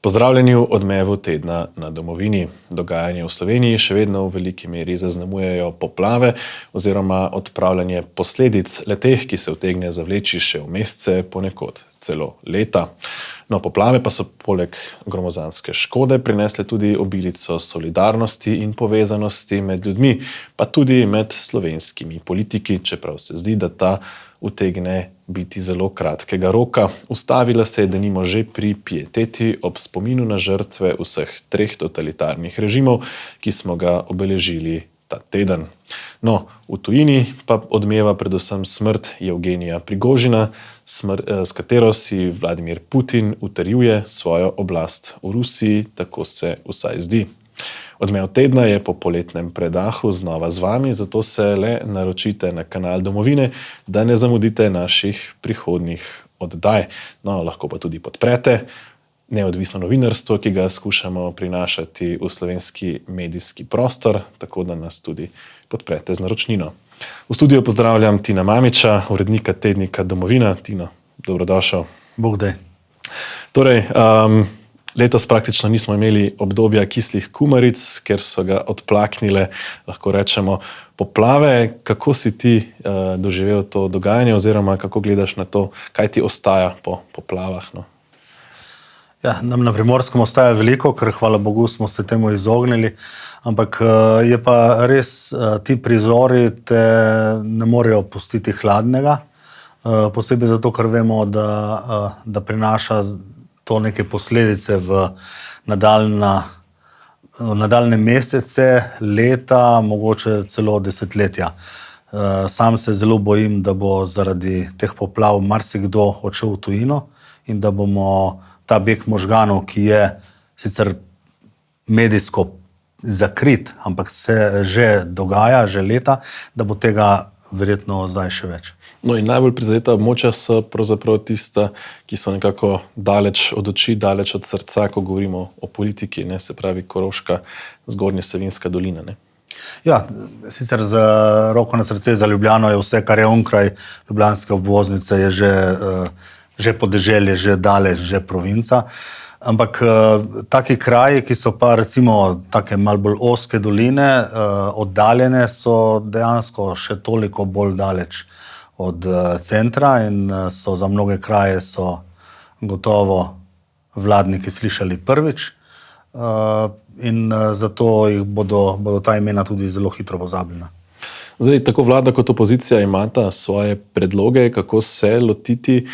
Pozdravljeni v odmevu tedna na domovini. Dogajanje v Sloveniji še vedno v veliki meri zaznamujejo poplave oziroma odpravljanje posledic le-teh, ki se utegne zavleči še v mesece, ponekod celo leta. No, poplave pa so poleg gromozanske škode prinesle tudi obilico solidarnosti in povezanosti med ljudmi, pa tudi med slovenskimi politiki, čeprav se zdi, da ta utegne biti zelo kratkega roka. Ustavila se je denimo že pri pieteti ob spominu na žrtve vseh 3 totalitarnih režimov, ki smo ga obeležili ta teden. No, v tujini pa odmeva predvsem smrt Evgenija Prigožina, s katero si Vladimir Putin utrjuje svojo oblast v Rusiji, tako se vsaj zdi. Odmev tedna je po poletnem predahu znova z vami, zato se le naročite na kanal Domovine, da ne zamudite naših prihodnjih oddaj. No, lahko pa tudi podprete neodvisno novinarstvo, ki ga skušamo prinašati v slovenski medijski prostor, tako da nas tudi podprete z naročnino. V studiu pozdravljam Tina Mamiča, urednika tednika Domovina. Tino, dobrodošel. Bog daj. Torej, letos praktično nismo imeli obdobja kislih kumaric, ker so ga odplaknile, lahko rečemo, poplave. Kako si ti doživel to dogajanje oziroma kako gledaš na to, kaj ti ostaja po poplavah? No? Ja, nam na Primorskem ostaja veliko, ker hvala Bogu smo se temu izognili, ampak je pa res, ti prizori te ne morejo pustiti hladnega, posebej zato, ker vemo, da prinaša to neke posledice v nadaljne mesece, leta, mogoče celo desetletja. Sam se zelo bojim, da bo zaradi teh poplav marsikdo odšel v tujino in da bomo ta beg možganov, ki je sicer medijsko zakrit, ampak se že dogaja, že leta, da bo tega verjetno zdaj še več. No in najbolj prizadeta območja so pravzaprav tista, ki so nekako daleč od oči, daleč od srca, ko govorimo o politiki, ne, se pravi Koroška, Zgornja Savinjska dolina. Ne. Ja, sicer z roko na srce za Ljubljano je vse, kar je onkraj ljubljanske obvoznice, je že podeželje, že daleč, že provinca. Ampak taki kraji, ki so pa recimo take malo bolj ozke doline, oddaljene, so dejansko še toliko bolj daleč od centra in so za mnoge kraje so gotovo vladniki slišali prvič in zato jih bodo ta imena tudi zelo hitro pozabljena. Zdaj, tako vlada kot opozicija imata svoje predloge, kako se lotiti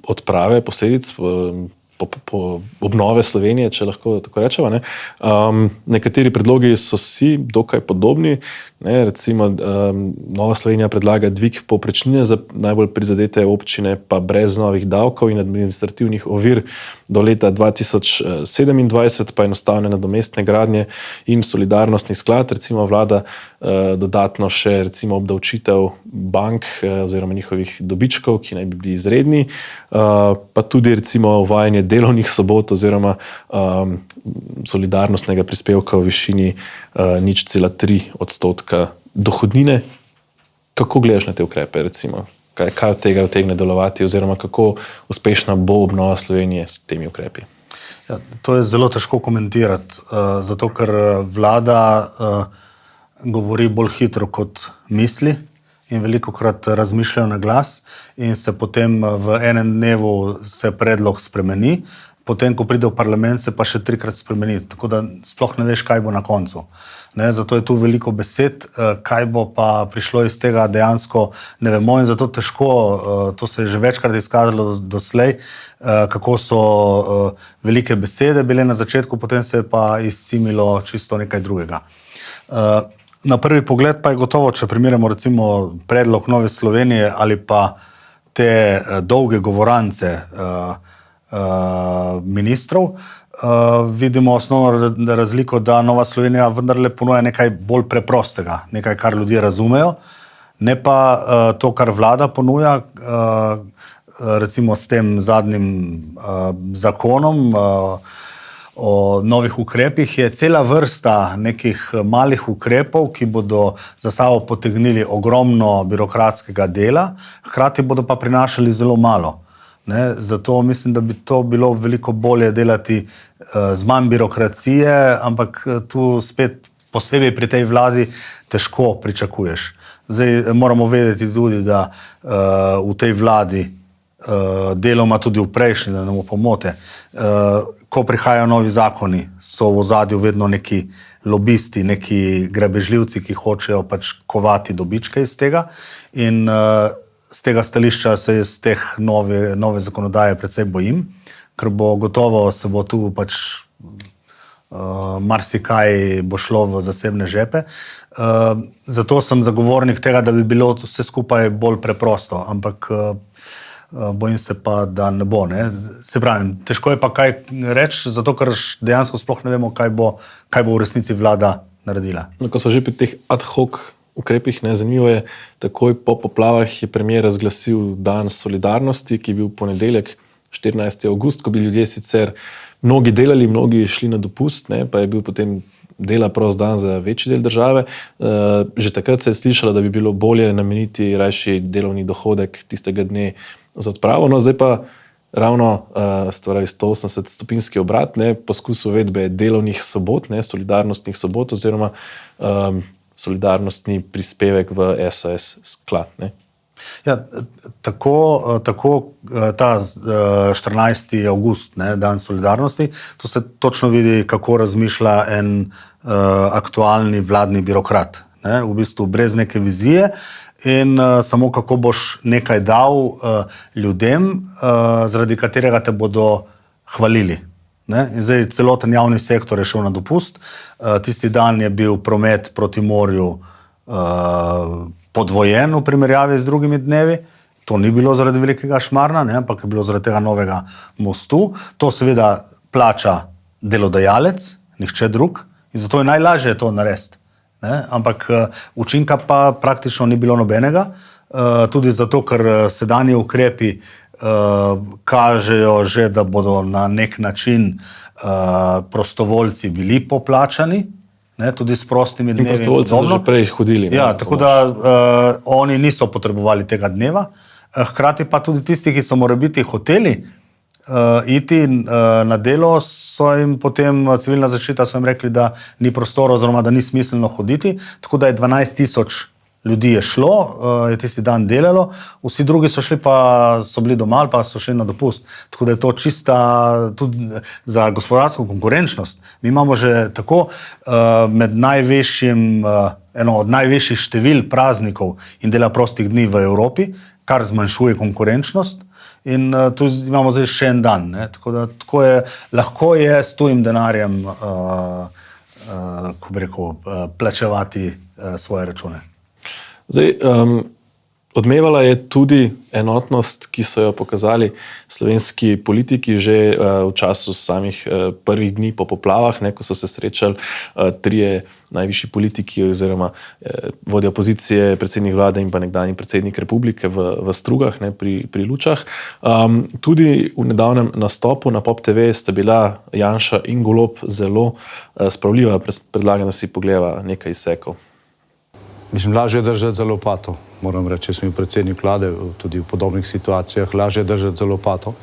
odprave posledic po obnove Slovenije, če lahko tako rečemo. Ne? Nekateri predlogi so si dokaj podobni. Ne? Recimo, Nova Slovenija predlaga dvig povprečnine za najbolj prizadete občine, pa brez novih davkov in administrativnih ovir do leta 2027, pa enostavne nadomestne gradnje in solidarnostni sklad. Recimo vlada dodatno še recimo obdavčitev bank oziroma njihovih dobičkov, ki naj bi bili izredni, pa tudi recimo uvajanje delovnih sobot oziroma solidarnostnega prispevka v višini 0,3% dohodnine. Kako gledaš na te ukrepe, recimo? Kaj od tega utegne delovati oziroma kako uspešna bo obnova Slovenije s temi ukrepi? Ja, to je zelo težko komentirati, zato ker vlada govori bolj hitro kot misli in velikokrat razmišljajo na glas in se potem v enem dnevu se predlog spremeni, potem, ko pride v parlament, se pa še 3-krat spremeni, tako da sploh ne veš, kaj bo na koncu. Ne, zato je tu veliko besed, kaj bo pa prišlo iz tega dejansko ne vemo in zato težko, to se je že večkrat izkazalo doslej, kako so velike besede bile na začetku, potem se je pa izcimilo čisto nekaj drugega. Na prvi pogled pa je gotovo, če primerjamo recimo predlog Nove Slovenije ali pa te dolge govorance ministrov, vidimo osnovno razliko, da Nova Slovenija vendarle ponuja nekaj bolj preprostega, nekaj, kar ljudje razumejo, ne pa to, kar vlada ponuja, recimo s tem zadnjim zakonom o novih ukrepih, je cela vrsta nekih malih ukrepov, ki bodo za sabo potegnili ogromno birokratskega dela, hkrati bodo pa prinašali zelo malo. Ne? Zato mislim, da bi to bilo veliko bolje delati z manj birokracije, ampak tu spet posebej pri tej vladi težko pričakuješ. Zdaj moramo vedeti tudi, da v tej vladi, deloma tudi v prejšnji, da ne bomo pomote, ko prihajajo novi zakoni, so v ozadju vedno neki lobisti, neki grabežljivci, ki hočejo pač kovati dobičke iz tega. In z tega stališča se iz teh nove zakonodaje precej bojim, ker bo gotovo se bo tu pač marsikaj bo šlo v zasebne žepe. Zato sem zagovornik tega, da bi bilo vse skupaj bolj preprosto, ampak bojim se pa, da ne bo. Ne? Se pravi, težko je pa kaj reči, zato ker dejansko sploh ne vemo, kaj bo v resnici vlada naredila. No, ko so že pri teh ad hoc ukrepih, zanimivo je, takoj po poplavah je premier razglasil dan solidarnosti, ki je bil ponedeljek, 14. avgust, ko bi ljudje sicer mnogi delali, mnogi šli na dopust, pa je bil potem dela prost dan za večji del države. Že takrat se je slišalo, da bi bilo bolje nameniti rajši delovni dohodek tistega dne za odpravo. No, zdaj pa ravno 180-stopinski obrat, poskus uvedbe delovnih sobot, solidarnostnih sobot oziroma solidarnostni prispevek v SOS sklad. Ja, tako ta 14. avgust, dan solidarnosti, to se točno vidi, kako razmišlja en aktualni vladni birokrat. V bistvu brez neke vizije in samo kako boš nekaj dal ljudem, zaradi katerega te bodo hvalili. In zdaj celoten javni sektor je šel na dopust. Tisti dan je bil promet proti morju podvojen v primerjavi z drugimi dnevi. To ni bilo zaradi velikega šmarna, ampak je bilo zaradi tega novega mostu. To seveda plača delodajalec, nihče drug, in zato je najlažje to narediti. Ampak učinka pa praktično ni bilo nobenega, tudi zato, ker sedanji ukrepi kažejo že, da bodo na nek način prostovoljci bili poplačani, tudi s prostimi dnevi. In prostovoljci so že prej hodili. Ja, tako da oni niso potrebovali tega dneva. Hkrati pa tudi tisti, ki so morebiti hoteli iti na delo, so jim potem civilna zaščita so jim rekli, da ni prostora oziroma da ni smiselno hoditi. Tako da je 12.000 ljudi je šlo, je tisti dan delalo, vsi drugi so šli pa so bili doma ali pa so šli na dopust. Tako da je to čista tudi za gospodarsko konkurenčnost. Mi imamo že tako med eno od največjih števil praznikov in dela prostih dni v Evropi, kar zmanjšuje konkurenčnost. In tu imamo zdaj še en dan. Tako da lahko je s tujim denarjem plačevati svoje račune. Zdaj, odmevala je tudi enotnost, ki so jo pokazali slovenski politiki že v času samih prvih dni po poplavah, ko so se srečali trije najvišji politiki oziroma vodja opozicije, predsednik vlade in pa nekdanji predsednik republike v Strugah, pri Lučah. Tudi v nedavnem nastopu na Pop TV sta bila Janša in Golob zelo spravljiva. Predlagam, da si pogledava nekaj izsekov. Mislim, lažje držati za lopato, moram reči, jaz sem predsednik vlade, tudi v podobnih situacijah, lažje držati za lopato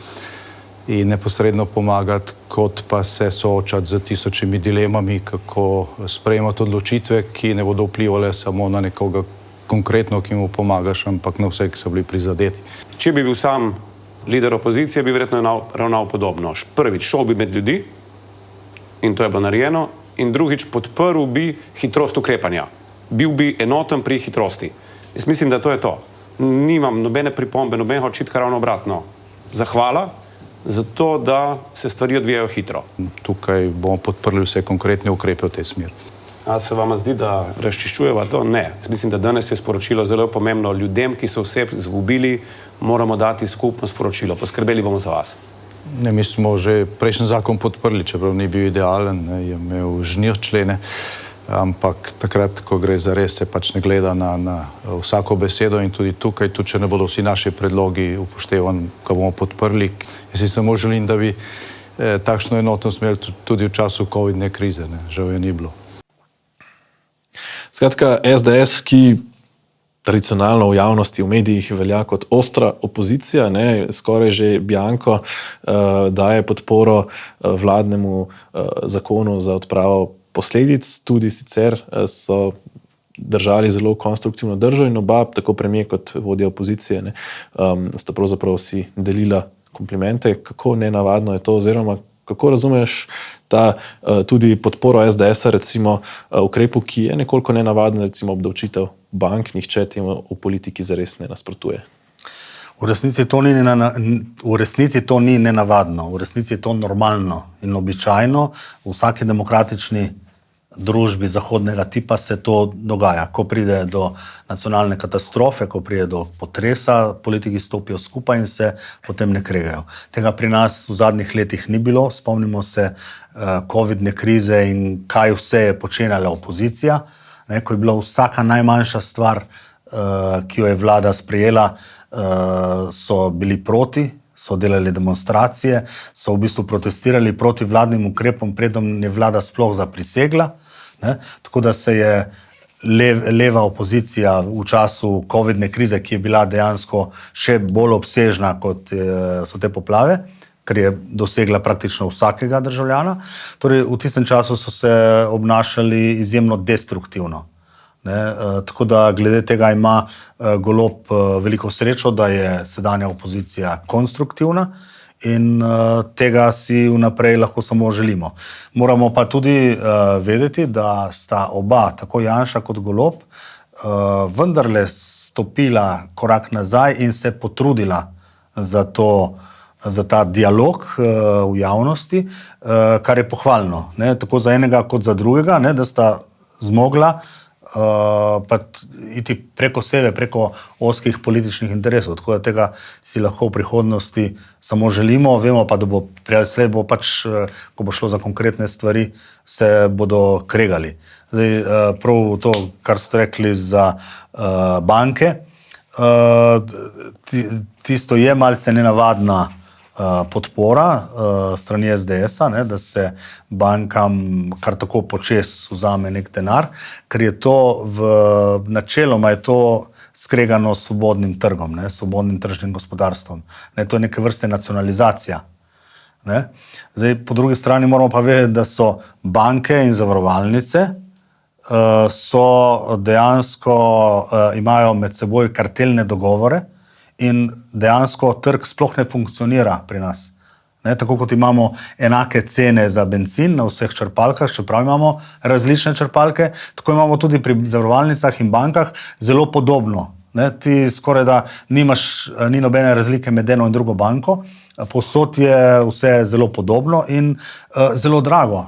in neposredno pomagati, kot pa se soočati z tisočimi dilemami, kako sprejemati odločitve, ki ne bodo vplivale samo na nekoga konkretno, ki mu pomagaš, ampak na vse, ki so bili prizadeti. Če bi bil sam lider opozicije, bi verjetno ravnal podobno. Prvič, šel bi med ljudi in to je bilo narejeno, in drugič, podprl bi hitrost ukrepanja. Bil bi enoten pri hitrosti. Jaz mislim, da to je to. Nimam nobene pripombe, nobenega očitka, ravno obratno. Zahvala za to, da se stvari odvijajo hitro. Tukaj bomo podprli vse konkretne ukrepe v tej smeri. A se vam zdi, da razčiščujeva to? Ne. Jaz mislim, da danes je sporočilo zelo pomembno. Ljudem, ki so vse izgubili, moramo dati skupno sporočilo. Poskrbeli bomo za vas. Mi smo že prejšnji zakon podprli, čeprav ni bil idealen, je imel žnir člene. Ampak takrat, ko gre za res, se pač ne gleda na vsako besedo in tudi tukaj, tudi če ne bodo vsi naši predlogi upoštevani, ko bomo podprli. Jaz si samo želim, da bi takšno enotnost imeli tudi v času covidne krize. Žal je ni bilo. Skratka, SDS, ki tradicionalno v javnosti, v medijih velja kot ostra opozicija, ne, skoraj že bianko daje podporo vladnemu zakonu za odpravo posledic, tudi sicer so držali zelo konstruktivno držo in oba, tako premier kot vodja opozicije, ne, sta pravzaprav si delila komplimente. Kako nenavadno je to, oziroma kako razumeš ta tudi podporo SDS-a recimo ukrepu, ki je nekoliko nenavaden, recimo obdavčitev bank, nihče temu v politiki zares ne nasprotuje? V resnici to ni nenavadno, v resnici je to normalno in običajno. V vsaki demokratični družbi zahodnega tipa se to dogaja. Ko pride do nacionalne katastrofe, ko pride do potresa, politiki stopijo skupaj in se potem ne kregajo. Tega pri nas v zadnjih letih ni bilo. Spomnimo se covidne krize in kaj vse je počenjala opozicija. Ko je bila vsaka najmanjša stvar, ki jo je vlada sprejela, so bili proti, so delali demonstracije, so v bistvu protestirali proti vladnim ukrepom, preden je vlada sploh zaprisegla. Tako da se je leva opozicija v času covidne krize, ki je bila dejansko še bolj obsežna, kot so te poplave, ker je dosegla praktično vsakega državljana. Torej, v tistem času so se obnašali izjemno destruktivno. Tako da glede tega ima Golob veliko srečo, da je sedanja opozicija konstruktivna in tega si vnaprej lahko samo želimo. Moramo pa tudi vedeti, da sta oba, tako Janša kot Golob, vendarle stopila korak nazaj in se potrudila za ta dialog v javnosti, kar je pohvalno. Tako za enega kot za drugega, da sta zmogla pa iti preko sebe, preko ozkih političnih interesov. Tako da tega si lahko v prihodnosti samo želimo. Vemo pa, da bo prej slej bo pač, ko bo šlo za konkretne stvari, se bodo kregali. Zdaj, prav to, kar ste rekli za banke, tisto je malce nenavadna podpora strani SDS-a, da se bankam kar tako počez vzame nek denar, ker je to načeloma je to skregano s svobodnim trgom, svobodnim tržnim gospodarstvom. To je neke vrste nacionalizacija. Zdaj, po drugi strani moramo pa vedeti, da so banke in zavarovalnice so dejansko imajo med seboj kartelne dogovore, in dejansko trg sploh ne funkcionira pri nas. Tako kot imamo enake cene za bencin na vseh črpalkah, čeprav imamo različne črpalke, tako imamo tudi pri zavarovalnicah in bankah zelo podobno. Ti skoraj da ni nobene razlike med eno in drugo banko, povsod je vse zelo podobno in zelo drago.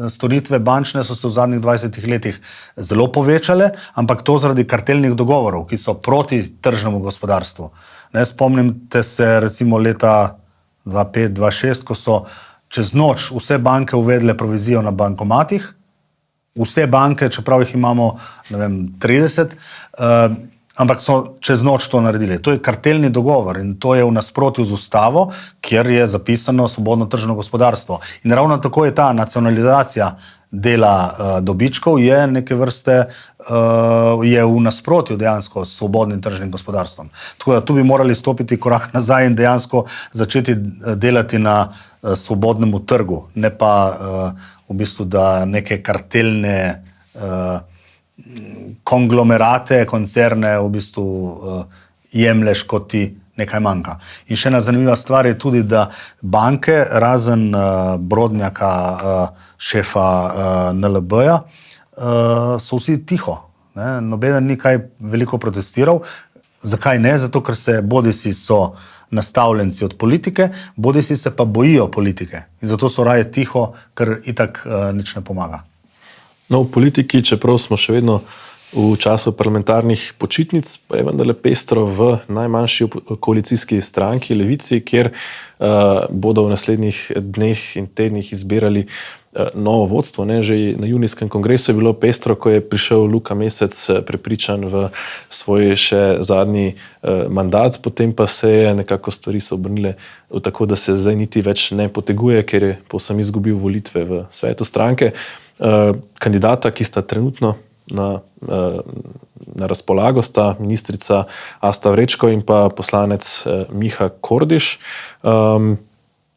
Storitve bančne so se v zadnjih 20 letih zelo povečale, ampak to zaradi kartelnih dogovorov, ki so proti tržnemu gospodarstvu. Spomnite se recimo leta 2005-2006, ko so čez noč vse banke uvedle provizijo na bankomatih. Vse banke, čeprav jih imamo 30, ampak so čez noč to naredili. To je kartelni dogovor in to je v nasprotju z ustavo, kjer je zapisano svobodno tržno gospodarstvo. In ravno tako je ta nacionalizacija dela dobičkov je neke vrste je v nasprotju dejansko s svobodnim tržnim gospodarstvom. Tako da tu bi morali stopiti korak nazaj in dejansko začeti delati na svobodnemu trgu, ne pa v bistvu, da neke kartelne konglomerate, koncerne v bistvu jemlješ, kot ti nekaj manjka. In še ena zanimiva stvar je tudi, da banke, razen Brodnjaka, šefa NLB-ja, so vsi tiho. Nobeden ni kaj veliko protestiral. Zakaj ne? Zato, ker se bodisi so nastavljenci od politike, bodisi se pa bojijo politike. In zato so raje tiho, ker itak nič ne pomaga. No, v politiki, čeprav smo še vedno v času parlamentarnih počitnic, pa je vendarle pestro v najmanjši koalicijski stranki, Levici, kjer bodo v naslednjih dneh in tednih izbirali novo vodstvo. Že na junijskem kongresu je bilo pestro, ko je prišel Luka Mesec prepričan v svoj še zadnji mandat, potem pa se je nekako stvari se obrnile tako, da se zdaj niti več ne poteguje, ker je povsem izgubil volitve v svetu stranke. Kandidata, ki sta trenutno na razpolago, sta ministrica Asta Vrečko in pa poslanec Miha Kordiš. V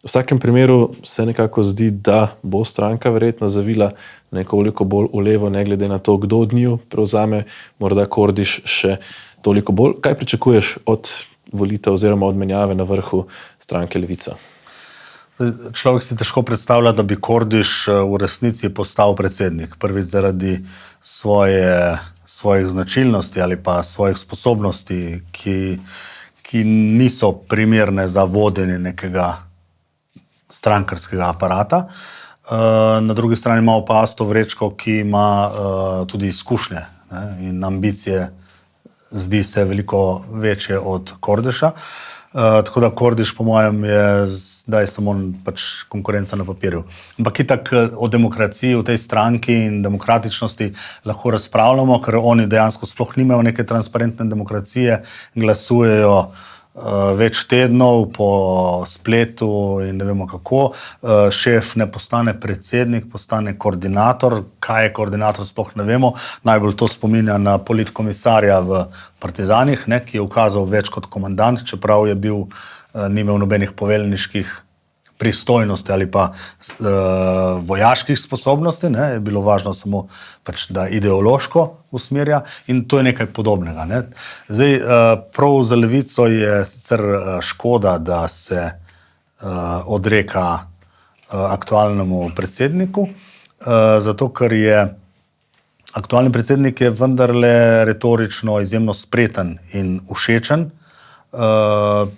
vsakem primeru se nekako zdi, da bo stranka verjetno zavila nekoliko bolj v levo, ne glede na to, kdo od njiju prevzame, morda Kordiš še toliko bolj. Kaj pričakuješ od volitev oziroma od menjave na vrhu stranke Levica? Človek si težko predstavlja, da bi Kordiš v resnici postal predsednik. Prvič zaradi svojih značilnosti ali pa svojih sposobnosti, ki niso primerne za vodenje nekega strankarskega aparata. Na drugi strani ima pa Asto Vrečko, ki ima tudi izkušnje, ne, in ambicije zdi se veliko večje od Kordiša. Tako da Kordiš, po mojem, je zdaj samo pač konkurenca na papirju. Ampak itak o demokraciji v tej stranki in demokratičnosti lahko razpravljamo, ker oni dejansko sploh nimajo neke transparentne demokracije, glasujejo več tednov po spletu in ne vemo kako. Šef ne postane predsednik, postane koordinator. Kaj je koordinator, sploh ne vemo. Najbolj to spominja na politkomisarja v Partizanih, ne, ki je ukazal več kot komandant, čeprav je bil, ni imel nobenih poveljniških pristojnosti ali pa vojaških sposobnosti, ne, je bilo važno samo, pač, da ideološko usmerja, in to je nekaj podobnega. Ne. Zdaj, prav za Levico je sicer škoda, da se odreka aktualnemu predsedniku, zato ker je aktualni predsednik je vendarle retorično izjemno spreten in všečen,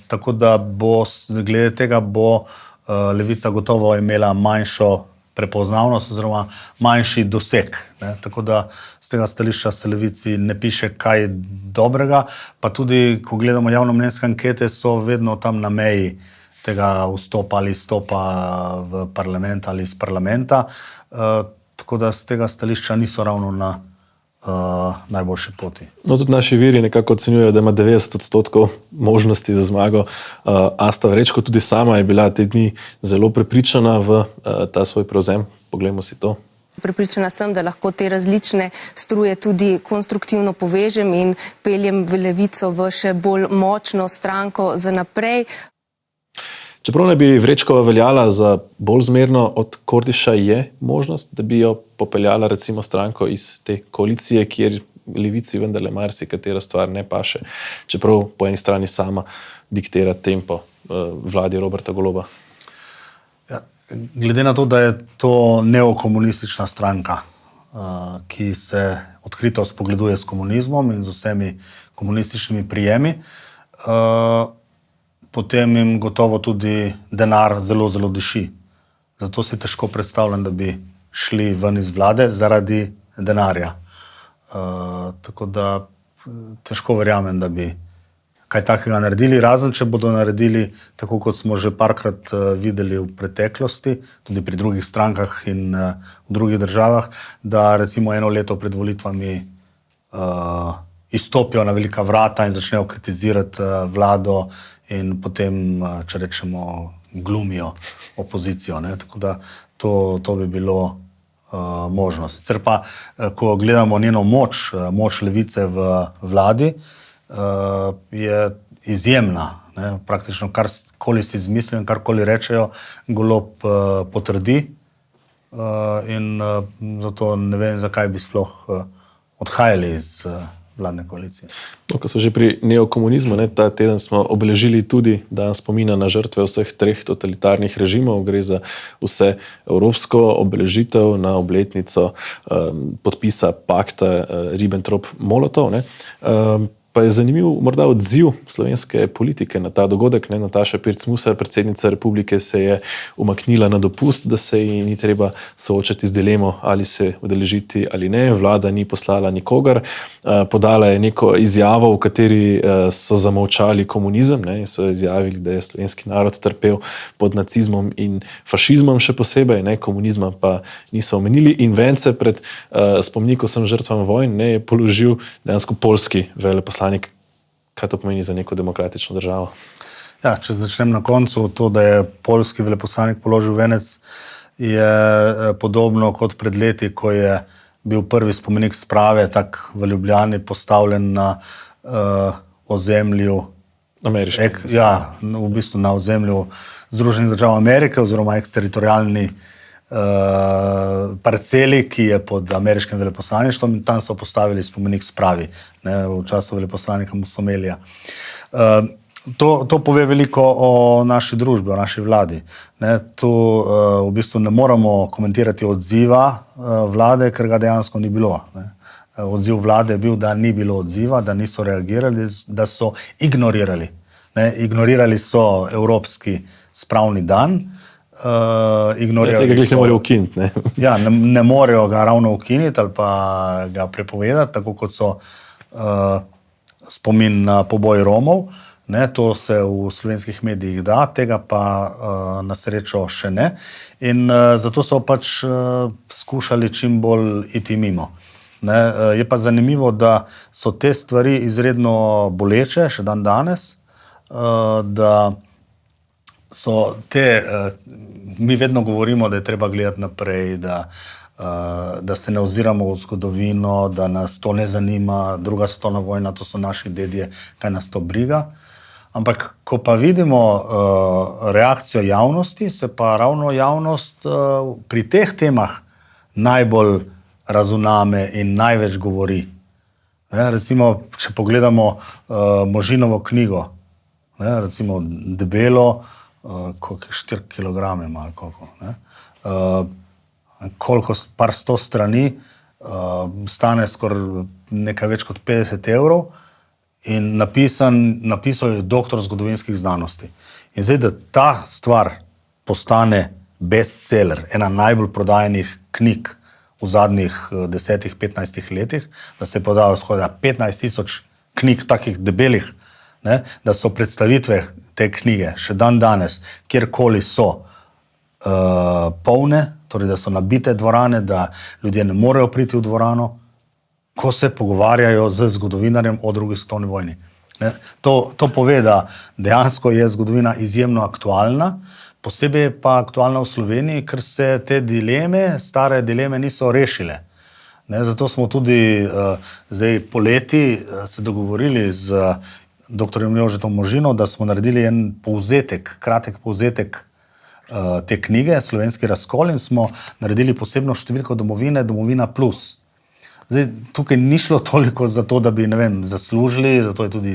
tako da bo, glede tega bo Levica gotovo imela manjšo prepoznavnost oziroma manjši doseg. Ne. Tako da z tega stališča se Levici ne piše kaj dobrega, pa tudi, ko gledamo javnomnenjske ankete, so vedno tam na meji tega vstopa ali izstopa v parlament ali iz parlamenta, tako da z tega stališča niso ravno na najboljši poti. No, tudi naši viri nekako ocenjujejo, da ima 90% možnosti za zmago. Asta Vrečko tudi sama je bila te dni zelo prepričana v ta svoj prevzem. Poglejmo si to. Prepričana sem, da lahko te različne struje tudi konstruktivno povežem in peljem v Levico v še bolj močno stranko za naprej. Čeprav ne bi Vrečkova veljala za bolj zmerno od Kordiša, je možnost, da bi jo popeljala recimo stranko iz te koalicije, kjer Levici vendarle marsikatera stvar ne paše, čeprav po eni strani sama diktira tempo vladi Roberta Goloba. Ja, glede na to, da je to neokomunistična stranka, ki se odkrito spogleduje s komunizmom in z vsemi komunističnimi prijemi, potem jim gotovo tudi denar zelo, zelo diši. Zato si težko predstavljam, da bi šli ven iz vlade zaradi denarja. Tako da težko verjamem, da bi kaj takega naredili, razen če bodo naredili, tako kot smo že parkrat videli v preteklosti, tudi pri drugih strankah in v drugih državah, da recimo eno leto pred volitvami izstopijo na velika vrata in začnejo kritizirati vlado in potem, če rečemo, glumijo opozicijo. Ne? Tako da to bi bilo možnost. Sicer pa, ko gledamo njeno moč Levice v vladi, je izjemna. Ne? Praktično karkoli si izmislijo in karkoli rečejo, Golob potrdi. In zato ne vem, zakaj bi sploh odhajali iz vladne koalicije. No, ko smo že pri neokomunizmu, ta teden smo obeležili tudi dan spomina na žrtve vseh treh totalitarnih režimov. Gre za vse evropsko obeležitev na obletnico podpisa pakta Ribbentrop-Molotov. Pa je zanimiv morda odziv slovenske politike na ta dogodek. Nataša Pirc Musar, predsednica republike, se je umaknila na dopust, da se ji ni treba soočati z dilemo, ali se udeležiti ali ne. Vlada ni poslala nikogar. Podala je neko izjavo, v kateri so zamolčali komunizem, in so izjavili, da je slovenski narod trpel pod nacizmom in fašizmom še posebej, komunizma pa niso omenili. In vence pred spomnikom žrtvam vojn je položil dejansko poljski veleposlanik. Kaj to pomeni za neko demokratično državo? Ja, če začnem na koncu, to, da je poljski veleposlanik položil venec, je podobno kot pred leti, ko je bil prvi spomenik sprave, tak v Ljubljani postavljen na ozemlju v bistvu na ozemlju Združenih držav Amerike oziroma eksteritorialni parceli, ki je pod ameriškim veleposlaništvom, in tam so postavili spomenik spravi, ne, v času veleposlanika Musomelija. To pove veliko o naši družbi, o naši vladi. Ne, tu v bistvu ne moramo komentirati odziva vlade, ker ga dejansko ni bilo. Ne. Odziv vlade je bil, da ni bilo odziva, da niso reagirali, da so ignorirali. Ne, ignorirali so Evropski spravni dan. Tega jih ne morejo ukiniti. Ne? Ja, ne morejo ga ravno ukiniti ali pa ga prepovedati, tako kot so spomin na poboj Romov. Ne, to se v slovenskih medijih da, tega pa na srečo še ne. In zato so pač skušali čim bolj iti mimo. Ne, je pa zanimivo, da so te stvari izredno boleče, še dan danes, da so mi vedno govorimo, da je treba gledati naprej, da se ne oziramo v zgodovino, da nas to ne zanima, druga svetovna vojna, to so naši dedje, kaj nas to briga. Ampak, ko pa vidimo reakcijo javnosti, se pa ravno javnost pri teh temah najbolj razuname in največ govori. Ne, recimo, če pogledamo Možinovo knjigo, ne, recimo debelo, koliko 4 kilograme malo, koliko par 100 strani, stane skoraj nekaj več kot 50 evrov, in napisal je doktor zgodovinskih znanosti. In zdaj, da ta stvar postane bestseller, ena najbolj prodajenih knjig v zadnjih 10-15 letih, da se je podalo skoraj 15,000 knjig takih debelih, ne, da so predstavitve te knjige še dan danes, kjerkoli so polne, torej da so nabite dvorane, da ljudje ne morejo priti v dvorano, ko se pogovarjajo z zgodovinarjem o drugi svetovni vojni. Ne, to pove, da dejansko je zgodovina izjemno aktualna, posebej pa aktualna v Sloveniji, ker se te dileme, stare dileme niso rešile. Ne, zato smo tudi zdaj poleti se dogovorili z dr. Jožetom Možino, da smo naredili en povzetek, kratek povzetek te knjige, Slovenski razkol, in smo naredili posebno številko domovine, Domovina plus. Zdaj, tukaj ni šlo toliko za to, da bi, ne vem, zaslužili, zato je tudi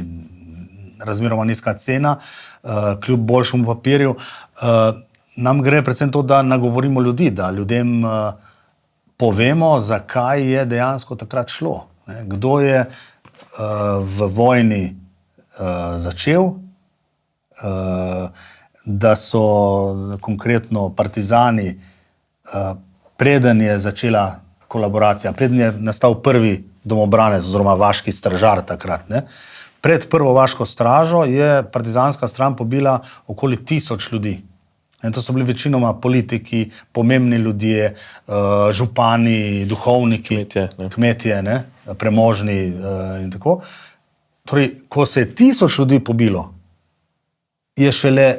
razmeroma nizka cena, kljub boljšemu papirju. Nam gre predvsem to, da nagovorimo ljudi, da ljudem povemo, zakaj je dejansko takrat šlo. Ne? Kdo je v vojni začel, da so konkretno partizani, preden je začela kolaboracija, preden je nastal prvi domobranec oziroma vaški stražar takrat. Ne? Pred prvo vaško stražo je partizanska stran pobila okoli 1000 ljudi. In to so bili večinoma politiki, pomembni ljudje, župani, duhovniki, kmetje, ne? Premožni in tako. Torej, ko se je 1000 ljudi pobilo, je šele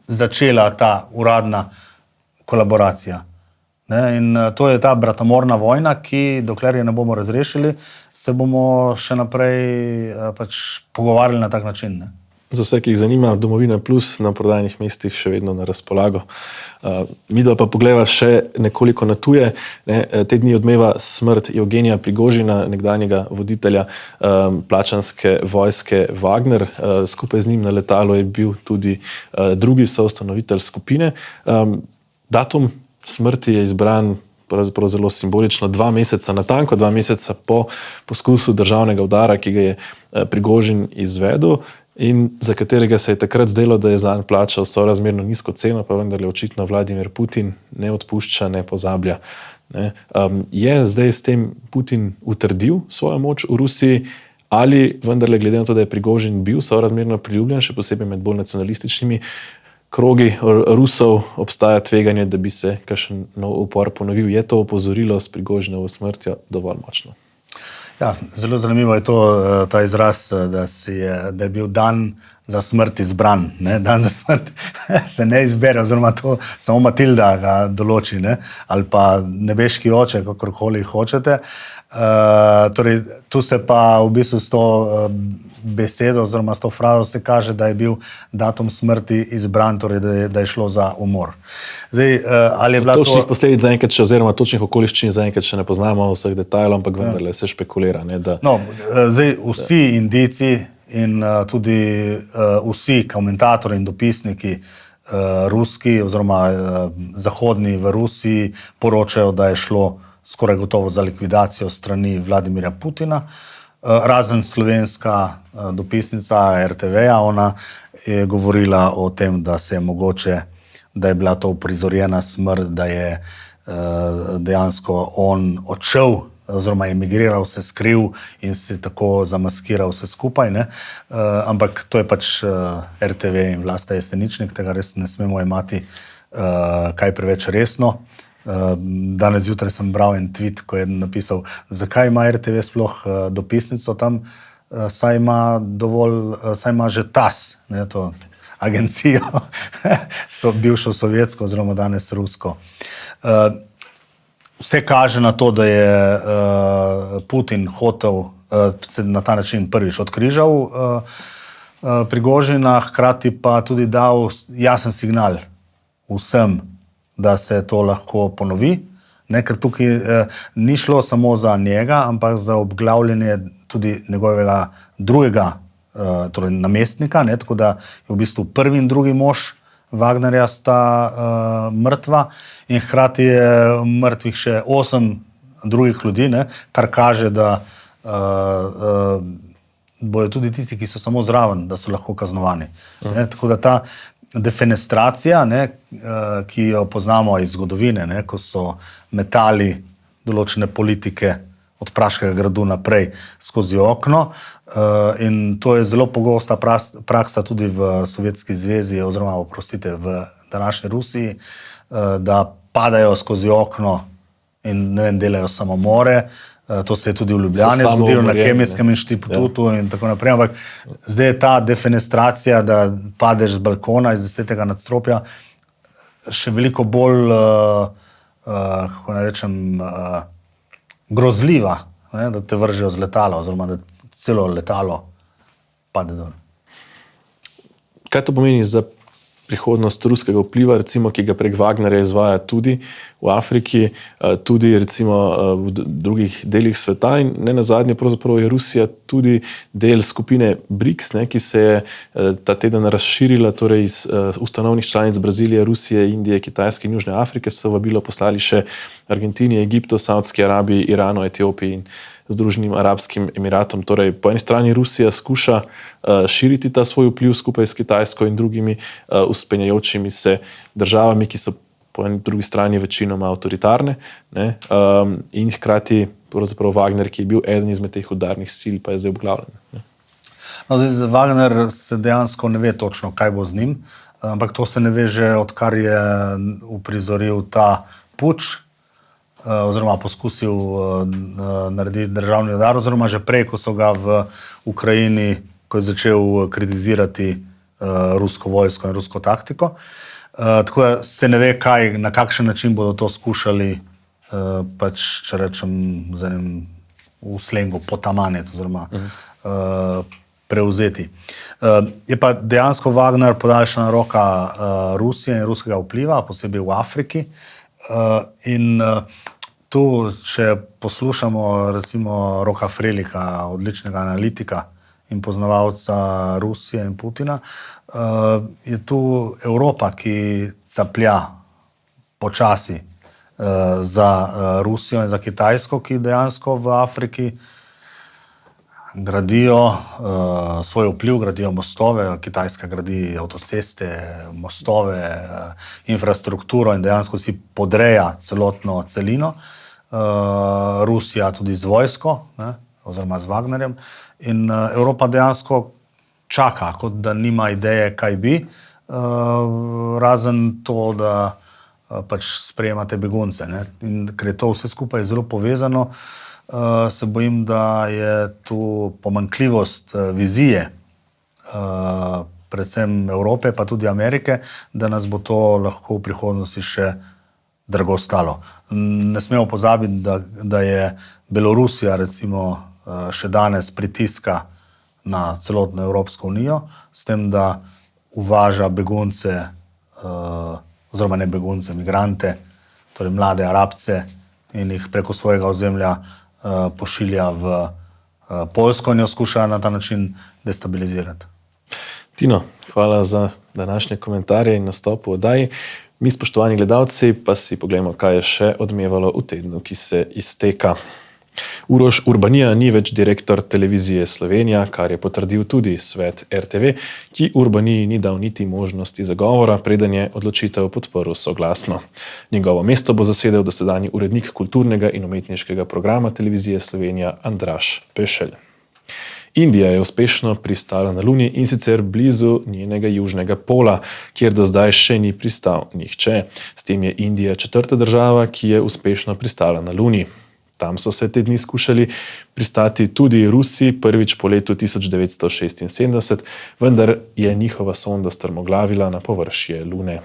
začela ta uradna kolaboracija. Ne, in to je ta bratomorna vojna, ki, dokler je ne bomo razrešili, se bomo še naprej pač pogovarjali na tak način. Ne. Za vse, ki jih zanima, Domovina plus na prodajnih mestih še vedno na razpolago. Midva pa pogleda še nekoliko na tuje. Ne. Te dni odmeva smrt Evgenija Prigožina, nekdanjega voditelja plačanske vojske Wagner. Skupaj z njim na letalu je bil tudi drugi soustanovitelj skupine. Datum smrti je izbran pravzaprav zelo simbolično 2 meseca, natanko 2 meseca po poskusu državnega udara, ki ga je Prigožin izvedel in za katerega se je takrat zdelo, da je zanj plačal sorazmerno nizko ceno, pa vendarle očitno Vladimir Putin ne odpušča, ne pozablja. Ne. Je zdaj s tem Putin utrdil svojo moč v Rusiji ali vendarle glede na to, da je Prigožin bil sorazmerno priljubljen, še posebej med bolj nacionalističnimi krogi Rusov, obstaja tveganje, da bi se kakšen nov upor ponovil. Je to opozorilo s Prigožinovo smrtjo dovolj močno? Ja, zelo zanimivo je to, ta izraz, da je bil dan za smrt izbran, ne? Dan za smrt se ne izbere, oziroma to samo Matilda ga določi, ne? Ali pa nebeški oče, kakorkoli hočete. Torej, tu se pa v bistvu s to besedo oziroma s to frazo se kaže, da je bil datum smrti izbran, torej da je šlo za umor. Zdaj, ali je bila točnih posledic zaenkrat še, oziroma točnih okoliščin zaenkrat še ne poznamo vseh detajlov, ampak vendarle se špekulira. Ne, da... No, zdaj vsi Indijci in tudi vsi komentatorji in dopisniki ruski oziroma zahodni v Rusiji poročajo, da je šlo skoraj gotovo za likvidacijo strani Vladimirja Putina. Razen slovenska dopisnica RTV-ja, ona je govorila o tem, da se je mogoče, da je bila to uprizorjena smrt, da je dejansko on odšel oziroma emigriral, se skril in se tako zamaskiral vse skupaj, ne? Ampak to je pač RTV in Vlasta Jeseničnik, tega res ne smemo imati kaj preveč resno. Danes zjutraj sem bral en tweet, ko je napisal, zakaj ima RTV sploh dopisnico tam, saj ima že TASS, ne, to agencijo, bivšo sovjetsko oziroma danes rusko. Vse kaže na to, da je Putin hotel se na ta način prvič odkrižal Prigožina, hkrati pa tudi dal jasen signal vsem, da se to lahko ponovi, ne, ker tukaj ni šlo samo za njega, ampak za obglavljanje tudi njegovega drugega, torej namestnika, ne, tako da je v bistvu prvi in drugi mož Wagnerja sta mrtva in hkrati je mrtvih še 8 drugih ljudi, ne, kar kaže, da bojo tudi tisti, ki so samo zraven, da so lahko kaznovani. Ne, tako da ta defenestracija, ne, ki jo poznamo iz zgodovine, ne, ko so metali določene politike od Praškega gradu naprej skozi okno, in to je zelo pogosta praksa tudi v Sovjetski zvezi oziroma, oprostite, v današnji Rusiji, da padajo skozi okno in ne vem, delajo samomore. To se je tudi v Ljubljani zgodilo na Kemijskem inštitutu in tako naprej, ampak zdaj je ta defenestracija, da padeš z balkona iz 10. nadstropja, še veliko bolj, kako naj rečem, grozljiva, ne, da te vržejo z letala oziroma da celo letalo pade dol. Kaj to pomeni za prihodnost ruskega vpliva, recimo, ki ga prek Wagnerja izvaja tudi v Afriki, tudi recimo v drugih delih sveta in ne nazadnje pravzaprav je Rusija tudi del skupine BRICS, ne, ki se je ta teden razširila, torej iz ustanovnih članic Brazilije, Rusije, Indije, Kitajske in Južne Afrike so vabilo poslali še Argentini, Egiptu, Saudski Arabiji, Iranu, Etiopiji in Združenim arabskim emiratom. Torej, po eni strani Rusija skuša širiti ta svoj vpliv skupaj s Kitajsko in drugimi vzpenjajočimi se državami, ki so po eni drugi strani večinoma avtoritarne, ne, in hkrati pravzaprav Wagner, ki je bil eden izmed teh udarnih sil, pa je zdaj obglavljen. Ne. No, zdaj, Wagner se dejansko ne ve točno, kaj bo z njim, ampak to se ne ve že, odkar je uprizoril ta puč, oziroma poskusil narediti državni udar, oziroma že prej, ko so ga v Ukrajini, ko je začel kritizirati rusko vojsko in rusko taktiko. Tako da se ne ve, na kakšen način bodo to skušali, pač, če rečem, v slengu potamaniti oziroma prevzeti. Je pa dejansko Wagner podaljšana roka Rusije in ruskega vpliva, posebej v Afriki. In tu, če poslušamo recimo Roka Frelika, odličnega analitika in poznavalca Rusije in Putina, je tu Evropa, ki caplja počasi za Rusijo in za Kitajsko, ki dejansko v Afriki gradijo svoj vpliv, gradijo mostove, Kitajska gradi avtoceste, mostove, infrastrukturo in dejansko si podreja celotno celino. Rusija tudi z vojsko, ne, oziroma z Wagnerjem. In Evropa dejansko čaka, kot da nima ideje, kaj bi, razen to, da pač sprejemate begunce. Ne. In ker je to vse skupaj zelo povezano, se bojim, da je tu pomanjkljivost vizije predvsem Evrope, pa tudi Amerike, da nas bo to lahko v prihodnosti še drago stalo. Ne smemo pozabiti, da je Belorusija recimo še danes pritiska na celotno Evropsko unijo, s tem, da uvaža begunce, oziroma ne begunce, migrante, torej mlade Arabce in jih preko svojega ozemlja pošilja v Poljsko in jo skuša na ta način destabilizirati. Tino, hvala za današnje komentarje in nastop v oddaji. Mi, spoštovani gledalci, pa si pogledamo, kaj je še odmevalo v tednu, ki se izteka. Uroš Urbanija ni več direktor Televizije Slovenija, kar je potrdil tudi svet RTV, ki Urbaniji ni dal niti možnosti zagovora, preden je odločitev podprl soglasno. Njegovo mesto bo zasedel dosedanji urednik kulturnega in umetniškega programa Televizije Slovenija Andraž Pešelj. Indija je uspešno pristala na Luni in sicer blizu njenega južnega pola, kjer do zdaj še ni pristal nihče. S tem je Indija četrta država, ki je uspešno pristala na Luni. Tam so se te dni skušali pristati tudi Rusi, prvič po letu 1976, vendar je njihova sonda strmoglavila na površje Lune.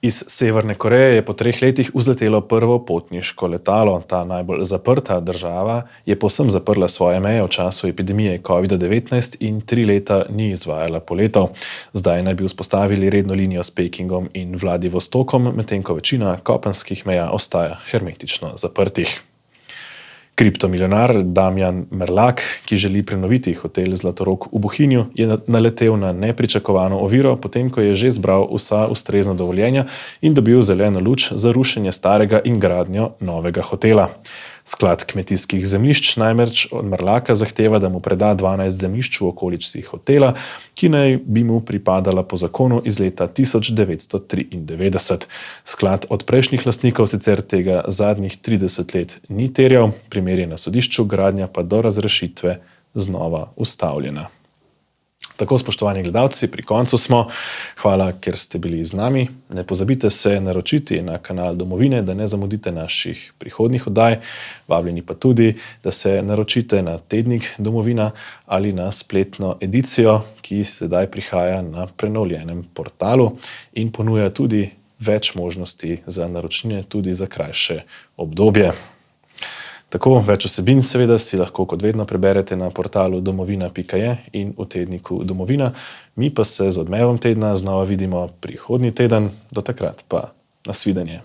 Iz Severne Koreje je po 3 letih vzletelo prvo potniško letalo. Ta najbolj zaprta država je povsem zaprla svoje meje v času epidemije COVID-19 in 3 leta ni izvajala poletov. Zdaj naj bi vzpostavili redno linijo s Pekingom in Vladivostokom, medtem ko večina kopenskih meja ostaja hermetično zaprtih. Kriptomilijonar Damjan Merlak, ki želi prenoviti hotel Zlatorog v Bohinju, je naletel na nepričakovano oviro, potem ko je že zbral vsa ustrezna dovoljenja in dobil zeleno luč za rušenje starega in gradnjo novega hotela. Sklad kmetijskih zemljišč namreč od Merlaka zahteva, da mu preda 12 zemljišč v okolici hotela, ki naj bi mu pripadala po zakonu iz leta 1993. Sklad od prejšnjih lastnikov sicer tega zadnjih 30 let ni terjal, primer je na sodišču, gradnja pa do razrešitve znova ustavljena. Tako, spoštovani gledalci, pri koncu smo. Hvala, ker ste bili z nami. Ne pozabite se naročiti na kanal Domovine, da ne zamudite naših prihodnjih oddaj. Vabljeni pa tudi, da se naročite na tednik Domovina ali na spletno edicijo, ki sedaj prihaja na prenovljenem portalu in ponuja tudi več možnosti za naročnine, tudi za krajše obdobje. Tako, več vsebin seveda si lahko kot vedno preberete na portalu domovina.je in v tedniku Domovina. Mi pa se z odmevom tedna znova vidimo prihodnji teden. Do takrat pa nasvidenje.